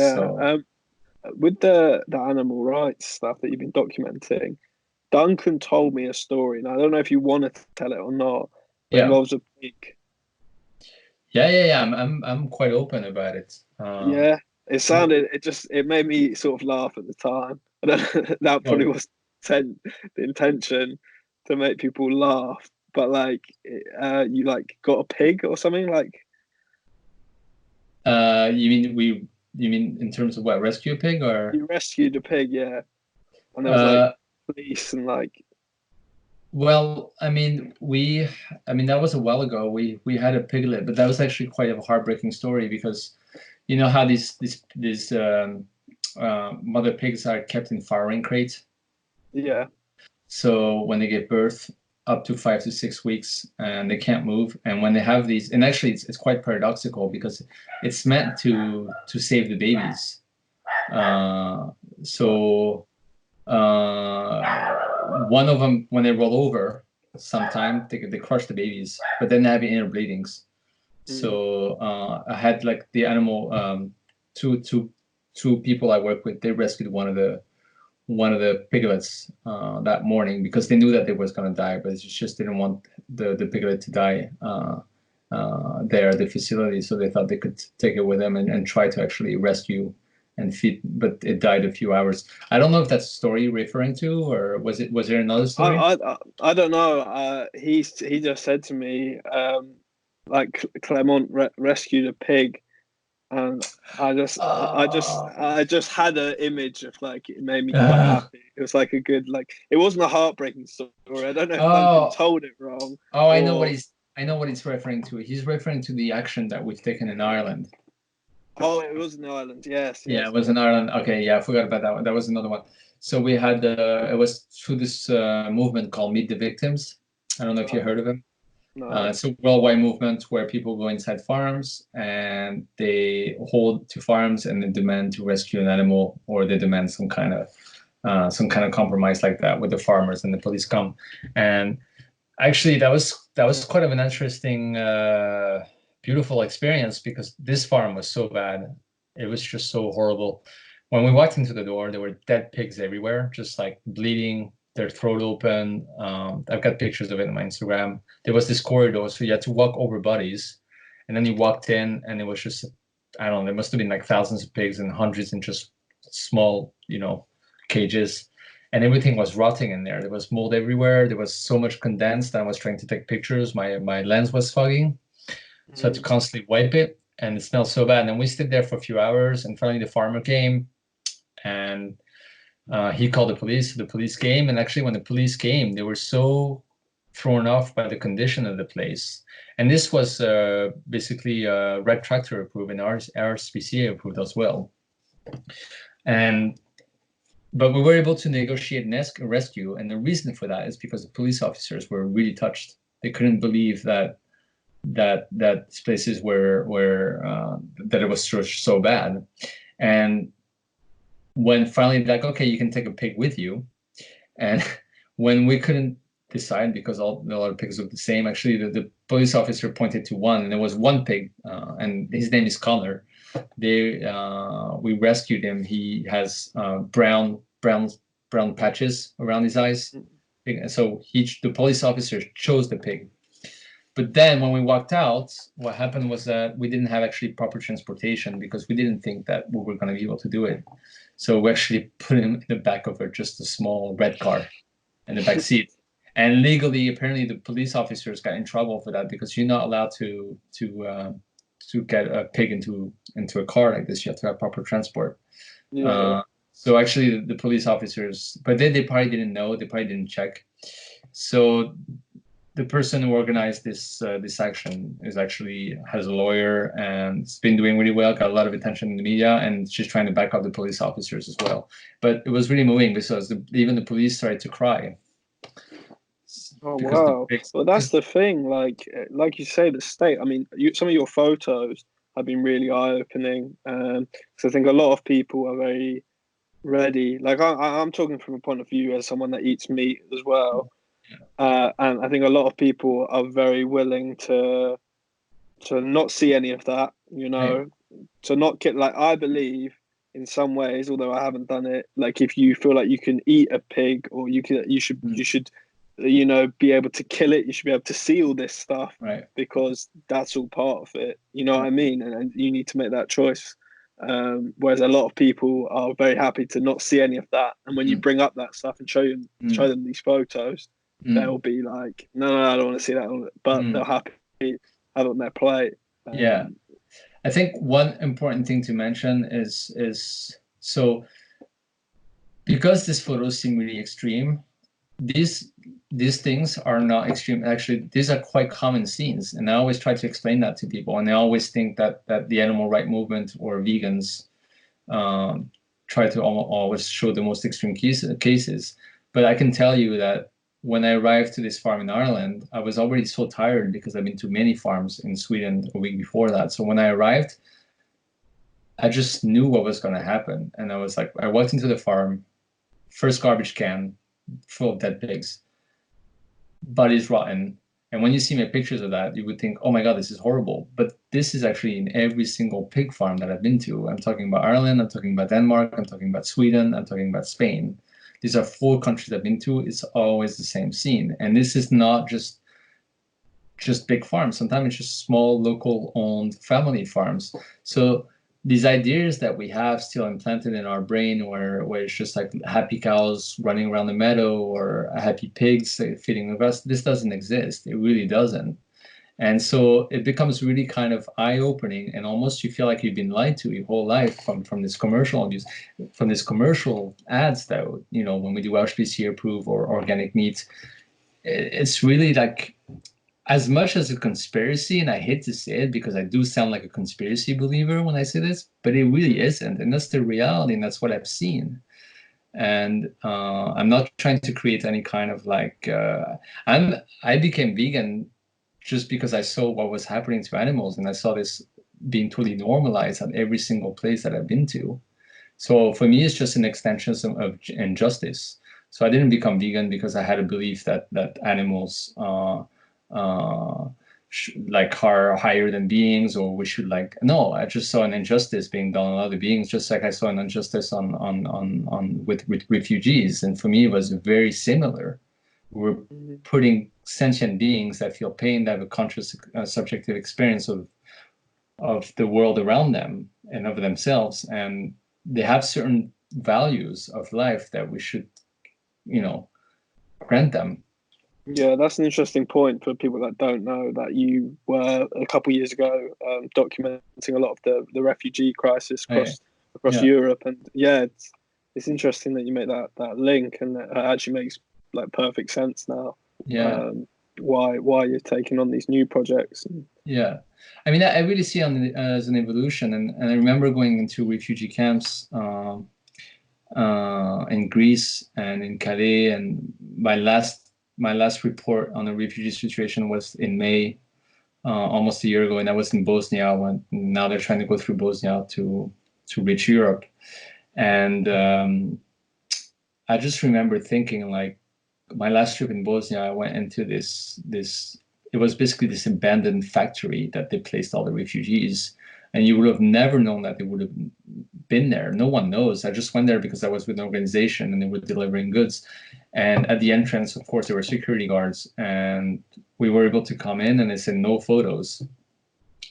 Yeah. So With the animal rights stuff that you've been documenting, Duncan told me a story, and I don't know if you want to tell it or not, but it yeah, involves a pig. yeah. I'm quite open about it. Yeah, it made me sort of laugh at the time. I don't, that probably Or was the intention to make people laugh, but like, you like got a pig or something like you mean in terms of what, rescue a pig or? you rescued a pig, yeah, and there was like Uh, police and like, well, I mean that was a while ago. We had a piglet, but that was actually quite a heartbreaking story because you know how these mother pigs are kept in farrowing crates. yeah, So when they give birth, up to 5 to 6 weeks, and they can't move. And when they have these, and actually it's quite paradoxical because it's meant to save the babies. Uh, so one of them, when they roll over, sometime they crush the babies, but then they have inner bleedings. mm, So I had like the animal, two two two people I work with. They rescued one of the piglets that morning because they knew that they was gonna die, but it just didn't want the piglet to die there at the facility. So they thought they could take it with them and try to actually rescue and feed, but it died a few hours. I don't know if that's the story you're referring to, or was there another story? I don't know. He just said to me, like Clement rescued a pig, and I just had an image of like it made me quite Uh, happy. It was like a good like it wasn't a heartbreaking story. I don't know if Duncan oh, told it wrong oh, or I know what he's referring to. He's referring to the action that we've taken in Ireland. oh, it was in Ireland. Yes, Yeah, yes, it was yes. in Ireland. Okay, yeah, I forgot about that one. That was another one. So we had it was through this movement called Meet the Victims. I don't know if you No, heard of it. no. It's a worldwide movement where people go inside farms and they hold to farms and they demand to rescue an animal, or they demand some kind of compromise like that with the farmers, and the police come. And actually, that was quite of an interesting, beautiful experience because this farm was so bad. It was just so horrible. When we walked into the door, there were dead pigs everywhere, just like bleeding, their throat open. I've got pictures of it on my Instagram. There was this corridor, so you had to walk over bodies, and then you walked in, and it was just, I don't know, there must have been like thousands of pigs and hundreds in just small, cages, and everything was rotting in there. There was mold everywhere. There was so much condensed. I was trying to take pictures. My lens was fogging, so I had to Mm. constantly wipe it, and it smelled so bad. And we stayed there for a few hours, and finally the farmer came, and he called the police. The police came, and actually, when the police came, they were so thrown off by the condition of the place. And this was basically red tractor approved and RSPCA approved as well. And but we were able to negotiate a rescue, and the reason for that is because the police officers were really touched. They couldn't believe that places were that it was so bad. And when finally, like, okay, you can take a pig with you, and when we couldn't decide because a lot of pigs look the same, actually the police officer pointed to one, and there was one pig, and his name is Connor. We rescued him. He has brown patches around his eyes. So the police officer chose the pig. But then when we walked out, what happened was that we didn't have actually proper transportation because we didn't think that we were going to be able to do it. So we actually put him in the back of just a small red car in the back seat. And legally, apparently, the police officers got in trouble for that because you're not allowed to get a pig into a car like this. You have to have proper transport. Yeah, yeah. Uh, so actually, the police officers, but they probably didn't know. They probably didn't check. So the person who organized this action is actually has a lawyer and it's been doing really well. Got a lot of attention in the media, and she's trying to back up the police officers as well. But it was really moving because even the police started to cry Oh because the wow. pigs. Well, that's Because the thing. Like you say, the state. I mean, some of your photos have been really eye-opening. Because I think a lot of people are very ready. Like I'm talking from a point of view as someone that eats meat as well. And I think a lot of people are very willing to not see any of that. yeah, To not get like I believe. in some ways, although I haven't done it. Like if you feel like you can eat a pig, or you should, you know, be able to kill it. You should be able to see all this stuff, Right. because that's all part of it. You know what I mean? And you need to make that choice. Whereas a lot of people are very happy to not see any of that. And when you bring up that stuff and show them these photos, they'll be like, no, I don't want to see that. But they'll happy have it on their plate. Yeah. I think one important thing to mention is so, because these photos seem really extreme, these things are not extreme. Actually, these are quite common scenes, and I always try to explain that to people. And they always think that the animal right movement or vegans try to always show the most extreme cases. But I can tell you that when I arrived to this farm in Ireland, I was already so tired because I've been to many farms in Sweden a week before that. So when I arrived, I just knew what was going to happen. And I was like, I walked into the farm, first garbage can full of dead pigs, bodies rotten. And when you see my pictures of that, you would think, oh my God, this is horrible. But this is actually in every single pig farm that I've been to. I'm talking about Ireland, I'm talking about Denmark, I'm talking about Sweden, I'm talking about Spain. These are 4 countries I've been to. It's always the same scene. And this is not just big farms. Sometimes it's just small, local owned family farms. So these ideas that we have still implanted in our brain, where it's just like happy cows running around the meadow or happy pigs feeding the grass, this doesn't exist. It really doesn't. And so it becomes really kind of eye-opening, and almost you feel like you've been lied to your whole life from this commercial abuse, from this commercial ads that, you know, when we do HPC approved or organic meat, it's really like, as much as a conspiracy, and I hate to say it because I do sound like a conspiracy believer when I say this, but it really isn't. And that's the reality, and that's what I've seen. And I'm not trying to create any kind of like, I became vegan just because I saw what was happening to animals, and I saw this being totally normalized at every single place that I've been to. So for me, it's just an extension of injustice. So I didn't become vegan because I had a belief that animals like are higher than beings, or we should like, no, I just saw an injustice being done on other beings, just like I saw an injustice on with refugees. And for me, it was very similar. We're putting sentient beings that feel pain, that have a conscious subjective experience of the world around them and of themselves, and they have certain values of life that we should, you know, grant them. Yeah, that's an interesting point for people that don't know, that you were a couple of years ago documenting a lot of the refugee crisis across Europe, and yeah, it's interesting that you make that link, and it actually makes like perfect sense now. Yeah. Why you're taking on these new projects. Yeah, I mean, I really see it as an evolution, and I remember going into refugee camps in Greece and in Calais, and my last report on the refugee situation was in May, almost a year ago, and I was in Bosnia. When now they're trying to go through Bosnia to reach Europe, and I just remember thinking, like, my last trip in Bosnia, I went into this. It was basically this abandoned factory that they placed all the refugees, and you would have never known that they would have been there. No one knows. I just went there because I was with an organization and they were delivering goods. And at the entrance, of course, there were security guards, and we were able to come in, and they said no photos.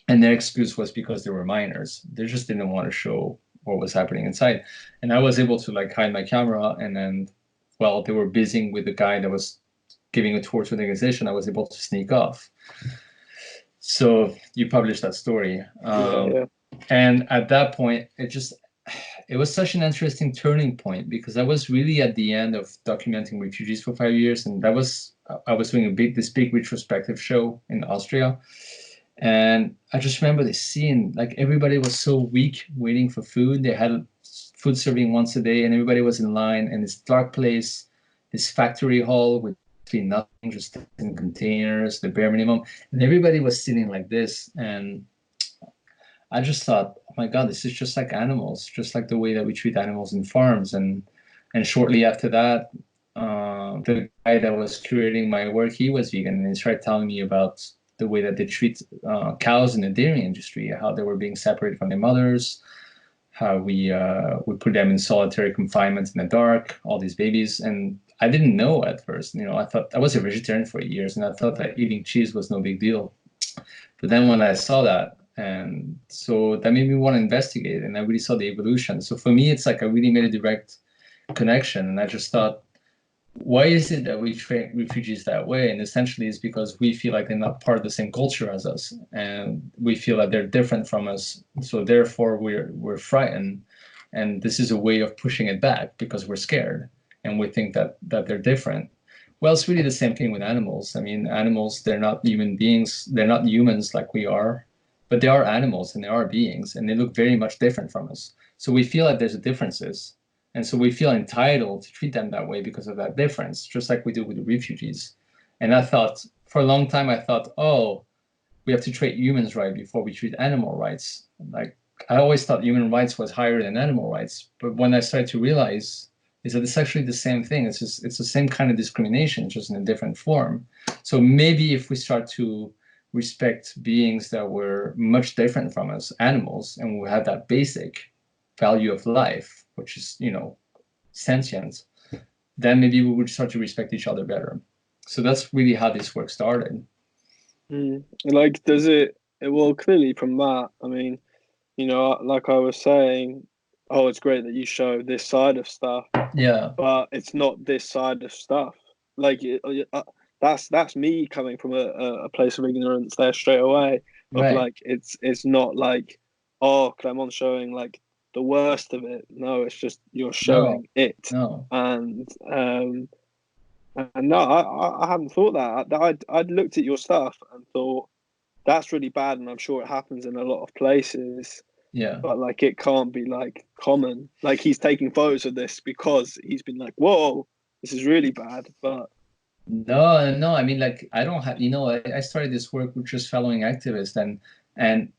And their excuse was because they were minors. They just didn't want to show what was happening inside. And I was able to like hide my camera, and then, well, they were busy with the guy that was giving a tour to the organization. I was able to sneak off. So you published that story. And at that point, it was such an interesting turning point, because I was really at the end of documenting refugees for 5 years. And I was doing this big retrospective show in Austria. And I just remember this scene, like everybody was so weak waiting for food. They had food serving once a day, and everybody was in line in this dark place, this factory hall with nothing, just in containers, the bare minimum. And everybody was sitting like this. And I just thought, oh my God, this is just like animals, just like the way that we treat animals in farms. And shortly after that, the guy that was curating my work, he was vegan, and he started telling me about the way that they treat cows in the dairy industry, how they were being separated from their mothers, how we put them in solitary confinement in the dark, all these babies. And I didn't know at first, I thought I was a vegetarian for 8 years, and I thought that eating cheese was no big deal. But then when I saw that, and so that made me want to investigate, and I really saw the evolution. So for me, it's like I really made a direct connection, and I just thought, why is it that we treat refugees that way? And essentially it's because we feel like they're not part of the same culture as us, and we feel that they're different from us. So therefore we're frightened, and this is a way of pushing it back because we're scared and we think that they're different. Well, it's really the same thing with animals. I mean, animals, they're not human beings, they're not humans like we are, but they are animals and they are beings, and they look very much different from us. So we feel like there's differences. And so we feel entitled to treat them that way because of that difference, just like we do with the refugees. And I thought, for a long time, I thought, oh, we have to treat humans right before we treat animal rights. Like, I always thought human rights was higher than animal rights. But when I started to realize is that it's actually the same thing. It's the same kind of discrimination, just in a different form. So maybe if we start to respect beings that were much different from us, animals, and we have that basic value of life, which is, sentience, then maybe we would start to respect each other better. So that's really how this work started. Like, does it, well, clearly from that, I mean, like I was saying, oh, it's great that you show this side of stuff, Yeah. but it's not this side of stuff. Like, that's me coming from a place of ignorance there straight away. Of Right. like, it's not like, oh, Clement's showing like the worst of it. No, it's just you're showing it. No. And no, I hadn't thought that. I'd looked at your stuff and thought that's really bad, and I'm sure it happens in a lot of places. Yeah. But like, it can't be like common. Like, he's taking photos of this because he's been like, whoa, this is really bad. But no, I mean, like, I don't have, I started this work with just following activists, and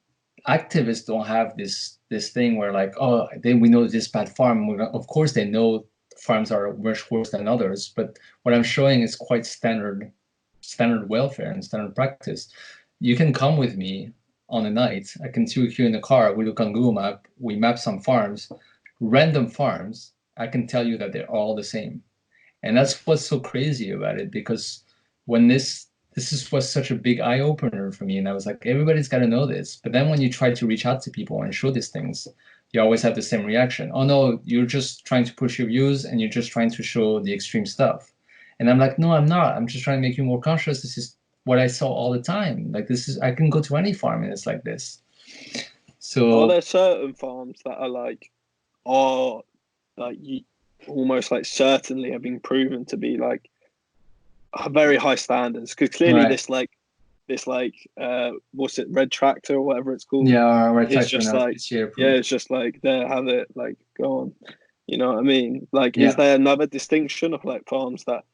activists don't have this thing where like, oh, we know this bad farm. Of course they know farms are much worse than others, but what I'm showing is quite standard welfare and standard practice. You can come with me on a night. I can take you in the car. We look on Google Map. We map some farms, random farms. I can tell you that they're all the same. And that's what's so crazy about it, because when this was such a big eye opener for me, and I was like, everybody's got to know this. But then when you try to reach out to people and show these things, you always have the same reaction. Oh no, you're just trying to push your views and you're just trying to show the extreme stuff. And I'm like, no, I'm not. I'm just trying to make you more conscious. This is what I saw all the time. Like, I can go to any farm and it's like this. So are there certain farms that are like, oh, like you almost like certainly have been proven to be like very high standards? Because clearly right. this what's it, red tractor or whatever it's called, Yeah, right. it's just like, it's just like, there, have it, like, go on. You know what I mean? Like, Yeah. is there another distinction of like farms that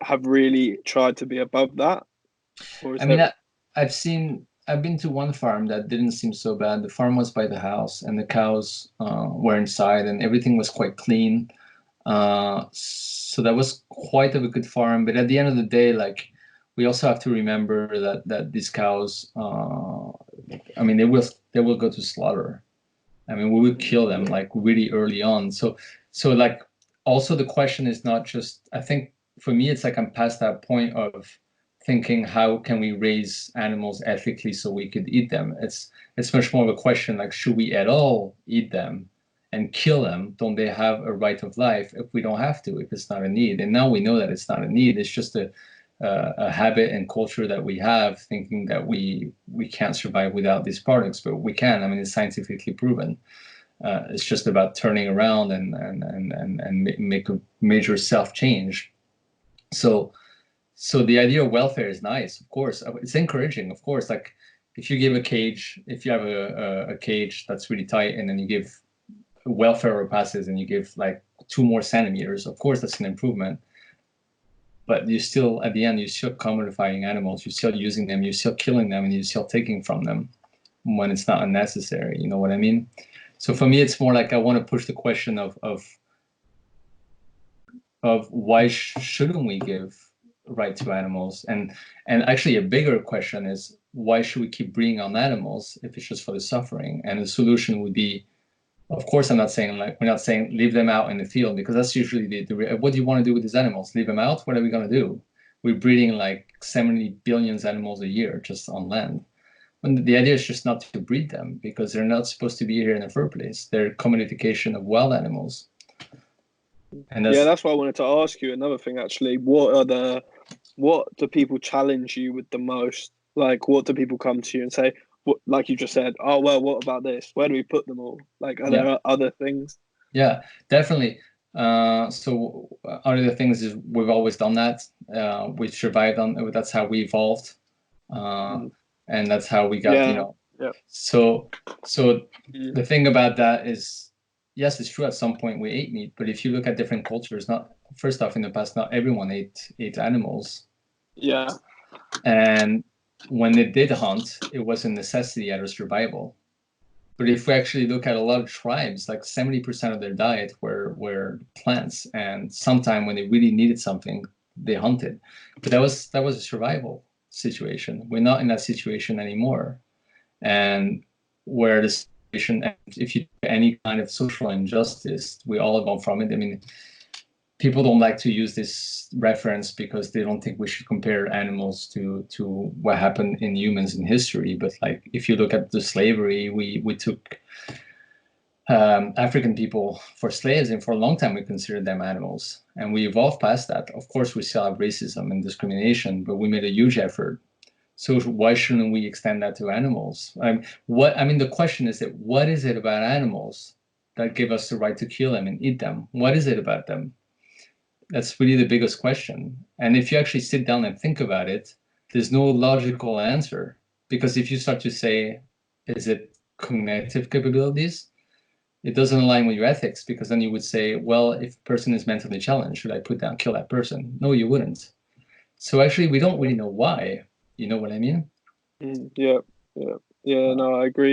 have really tried to be above that? Or is I mean, there... I've been to one farm that didn't seem so bad. The farm was by the house, and the cows were inside, and everything was quite clean. So that was quite of a good farm. But at the end of the day, like, we also have to remember that these cows, I mean, they will go to slaughter. I mean, we will kill them like really early on. So like, also the question is not just, I think for me, it's like I'm past that point of thinking how can we raise animals ethically so we could eat them. It's much more of a question like, should we at all eat them and kill them? Don't they have a right of life if we don't have to, if it's not a need? And now we know that it's not a need. It's just a habit and culture that we have, thinking that we can't survive without these products, but we can. I mean, it's scientifically proven. It's just about turning around and make a major self change. So the idea of welfare is nice, of course. It's encouraging, of course. Like, if you give a cage, if you have a cage that's really tight, and then you give welfare passes and you give like 2 more centimeters, of course that's an improvement. But you still, at the end, you're still commodifying animals. You're still using them. You're still killing them, and you're still taking from them when it's not unnecessary. You know what I mean? So for me, it's more like I want to push the question of why shouldn't we give right to animals, and actually a bigger question is, why should we keep breeding on animals if it's just for the suffering? And the solution would be, Of course, I'm not saying like we're not saying leave them out in the field, because that's usually what do you want to do with these animals? Leave them out? What are we going to do? We're breeding like 70 billion animals a year just on land. And the idea is just not to breed them because they're not supposed to be here in the first place. They're commodification of wild animals. And that's why I wanted to ask you another thing actually. What do people challenge you with the most? Like, what do people come to you and say? What, like you just said, oh well, what about this? Where do we put them all? Like, are there other things? Yeah, definitely. So one of the things is we've always done that. We survived on. That's how we evolved, and that's how we got. So the thing about that is, yes, it's true. At some point we ate meat, but if you look at different cultures, not first off in the past, not everyone ate animals. Yeah. And when they did hunt, it was a necessity out of survival. But if we actually look at a lot of tribes, like 70% of their diet were plants, and sometime when they really needed something, they hunted. But that was a survival situation. We're not in that situation anymore. And where the situation, if you do any kind of social injustice, we all have gone from it. I mean, people don't like to use this reference because they don't think we should compare animals to what happened in humans in history. But like, if you look at the slavery, we took African people for slaves, and for a long time we considered them animals. And we evolved past that. Of course, we still have racism and discrimination, but we made a huge effort. So why shouldn't we extend that to animals? The question is that what is it about animals that give us the right to kill them and eat them? What is it about them? That's really the biggest question. And if you actually sit down and think about it, there's no logical answer. Because if you start to say, is it cognitive capabilities? It doesn't align with your ethics, because then you would say, well, if a person is mentally challenged, should I kill that person? No, you wouldn't. So actually, we don't really know why. You know what I mean? Yeah. No, I agree.